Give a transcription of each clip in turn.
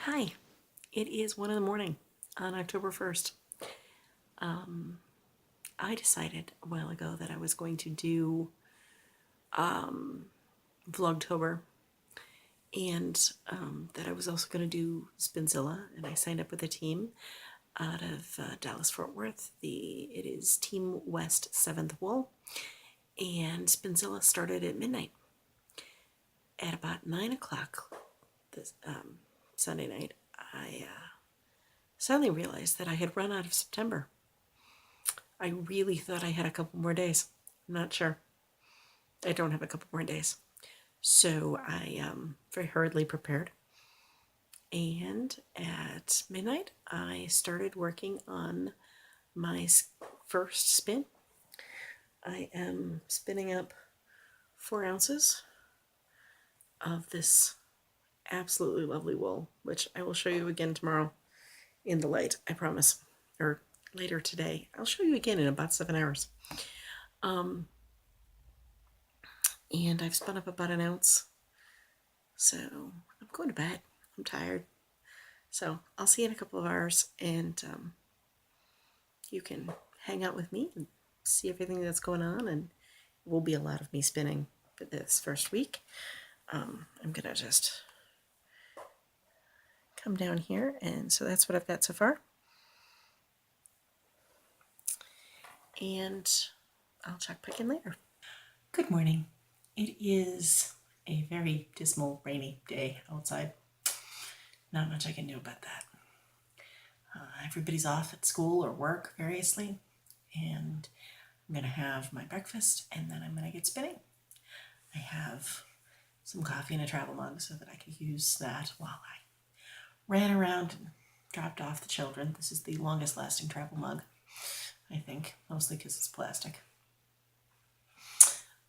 Hi, it is 1 in the morning on October 1st. I decided a while ago that I was going to do Vlogtober and that I was also going to do Spinzilla, and I signed up with a team out of Dallas Fort Worth. It is Team West 7th Wool, and Spinzilla started at midnight. At about 9 o'clock this Sunday night, I suddenly realized that I had run out of September. I really thought I had a couple more days. I'm not sure. I don't have a couple more days. So I very hurriedly prepared. And at midnight, I started working on my first spin. I am spinning up 4 ounces of this absolutely lovely wool, which I will show you again tomorrow in the light, I promise. Or later today. I'll show you again in about 7 hours. And I've spun up about 1 ounce. So I'm going to bed. I'm tired. So I'll see you in a couple of hours, and you can hang out with me and see everything that's going on, and it will be a lot of me spinning for this first week. I'm going to just come down here, and so that's what I've got so far. And I'll check back in later. Good morning. It is a very dismal, rainy day outside. Not much I can do about that. Everybody's off at school or work variously, and I'm going to have my breakfast, and then I'm going to get spinning. I have some coffee in a travel mug so that I could use that while I ran around and dropped off the children. This is the longest lasting travel mug, I think, mostly because it's plastic.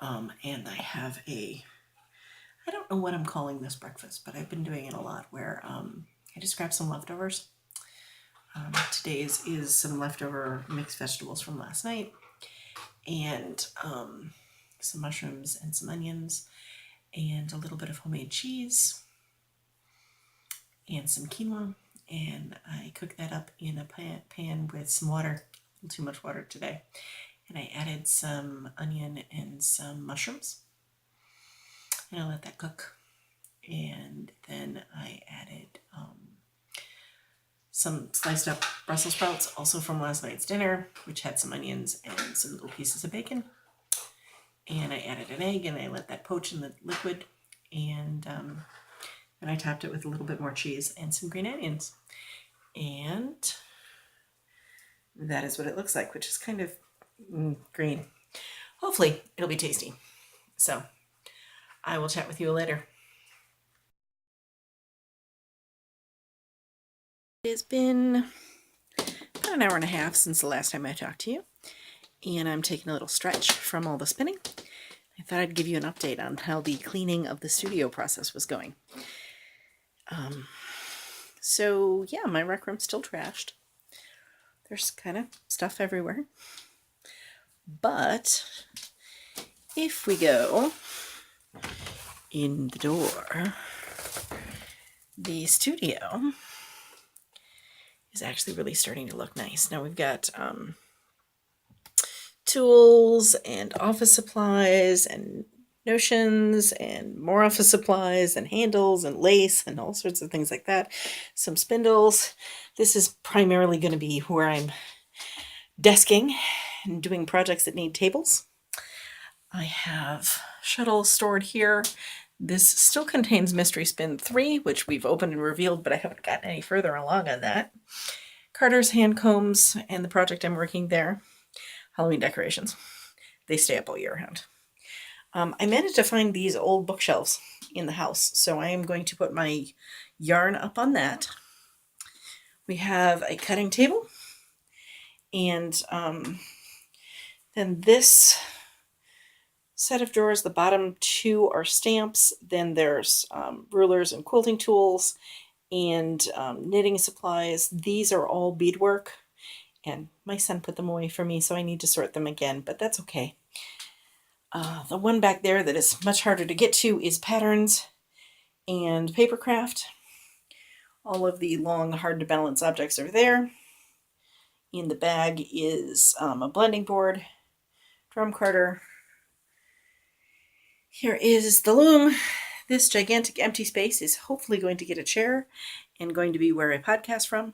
And I have I don't know what I'm calling this breakfast, but I've been doing it a lot, where I just grab some leftovers. Today's is some leftover mixed vegetables from last night, and some mushrooms and some onions, and a little bit of homemade cheese, and some quinoa, and I cooked that up in a pan with some water, a little too much water today, and I added some onion and some mushrooms, and I let that cook, and then I added some sliced up Brussels sprouts, also from last night's dinner, which had some onions and some little pieces of bacon. And I added an egg, and I let that poach in the liquid. And then I topped it with a little bit more cheese and some green onions. And that is what it looks like, which is kind of green. Hopefully, it'll be tasty. So I will chat with you later. It has been about an hour and a half since the last time I talked to you, and I'm taking a little stretch from all the spinning. I thought I'd give you an update on how the cleaning of the studio process was going. So yeah, my rec room's still trashed. There's kind of stuff everywhere. But if we go in the door, the studio is actually really starting to look nice. Now we've got tools and office supplies and notions and more office supplies and handles and lace and all sorts of things like that. Some spindles. This is primarily going to be where I'm desking and doing projects that need tables. I have shuttles stored here. This still contains Mystery Spin 3, which we've opened and revealed, but I haven't gotten any further along on that. Carter's hand combs and the project I'm working there. Halloween decorations. They stay up all year round. I managed to find these old bookshelves in the house, so I am going to put my yarn up on that. We have a cutting table, and then this set of drawers, the bottom 2 are stamps, then there's rulers and quilting tools and knitting supplies. These are all beadwork, and my son put them away for me, so I need to sort them again, but that's okay. The one back there that is much harder to get to is patterns and papercraft. All of the long, hard to balance objects are there. In the bag is a blending board, drum carder. Here is the loom. This gigantic empty space is hopefully going to get a chair and going to be where I podcast from.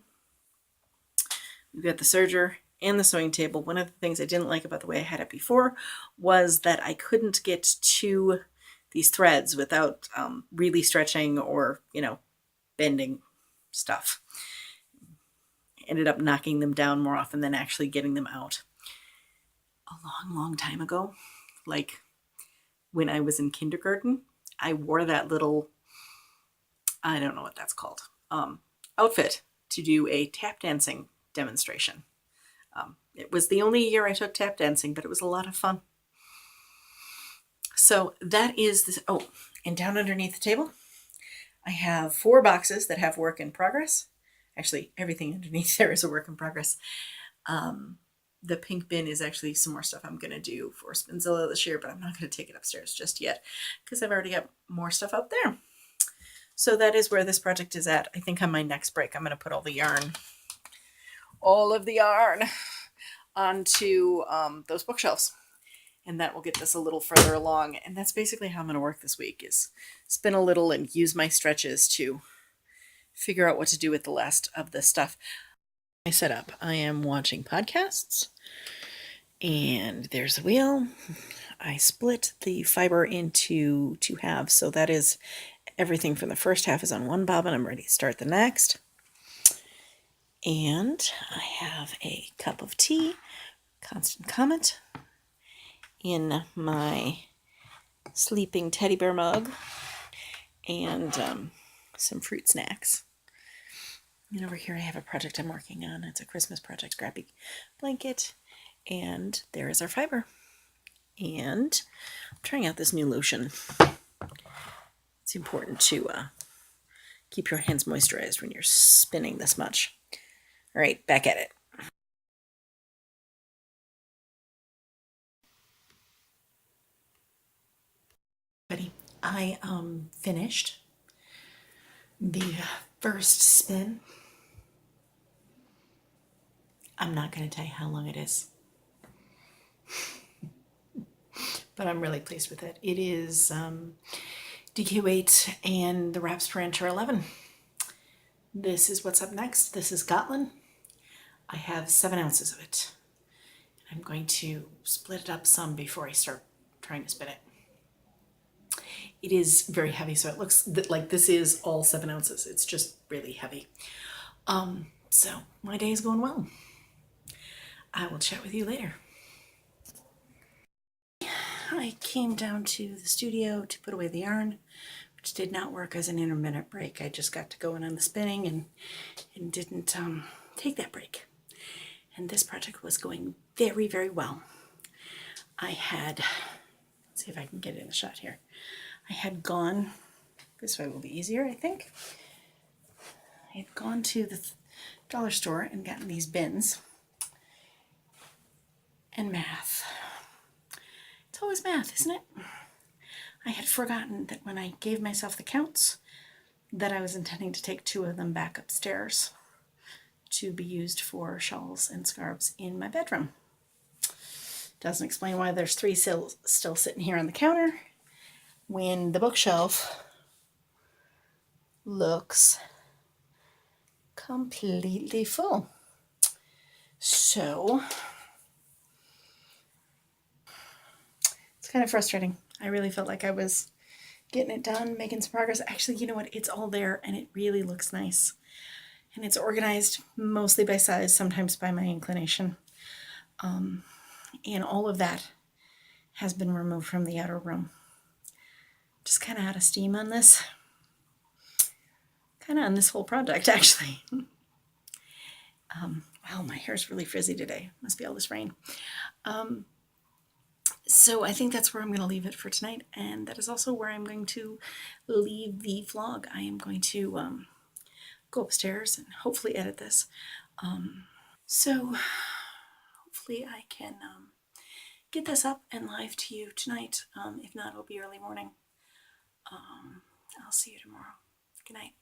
We've got the serger and the sewing table. One of the things I didn't like about the way I had it before was that I couldn't get to these threads without really stretching or, bending stuff. Ended up knocking them down more often than actually getting them out. A long, long time ago, like when I was in kindergarten, I wore that little, I don't know what that's called, outfit to do a tap dancing demonstration. It was the only year I took tap dancing, but it was a lot of fun. So that is this. Oh, and down underneath the table, I have 4 boxes that have work in progress. Actually, everything underneath there is a work in progress. The pink bin is actually some more stuff I'm going to do for Spinzilla this year, but I'm not going to take it upstairs just yet because I've already got more stuff up there. So that is where this project is at. I think on my next break, I'm going to put all of the yarn onto those bookshelves. And that will get this a little further along. And that's basically how I'm going to work this week, is spin a little and use my stretches to figure out what to do with the last of this stuff. I set up. I am watching podcasts. And there's the wheel. I split the fiber into 2 halves. So that is everything from the first half is on one bobbin. I'm ready to start the next. And I have a cup of tea, Constant Comet, in my sleeping teddy bear mug, and some fruit snacks. And over here I have a project I'm working on. It's a Christmas project, Scrappy Blanket. And there is our fiber. And I'm trying out this new lotion. It's important to keep your hands moisturized when you're spinning this much. All right, back at it. I finished the first spin. I'm not going to tell you how long it is, but I'm really pleased with it. It is DQ8 and the wraps per inch are 11. This is what's up next. This is Gotland. I have 7 ounces of it. I'm going to split it up some before I start trying to spin it. It is very heavy, so it looks like this is all 7 ounces. It's just really heavy. So my day is going well. I will chat with you later. I came down to the studio to put away the yarn, which did not work as an intermittent break. I just got to going on the spinning and didn't take that break. And this project was going very, very well. I had, let's see if I can get it in the shot here. I had gone, this way will be easier, I think. I had gone to the dollar store and gotten these bins. And math. It's always math, isn't it? I had forgotten that when I gave myself the counts, that I was intending to take 2 of them back upstairs to be used for shawls and scarves in my bedroom. Doesn't explain why there's 3 still sitting here on the counter when the bookshelf looks completely full. So it's kind of frustrating. I really felt like I was getting it done, making some progress. Actually, you know what? It's all there and it really looks nice. And it's organized mostly by size, sometimes by my inclination. And all of that has been removed from the outer room. Just kind of out of steam on this. Kind of on this whole project, actually. Wow, my hair's really frizzy today. Must be all this rain. So I think that's where I'm going to leave it for tonight. And that is also where I'm going to leave the vlog. I am going to go upstairs and hopefully edit this. So hopefully I can get this up and live to you tonight. If not, it'll be early morning. I'll see you tomorrow. Good night.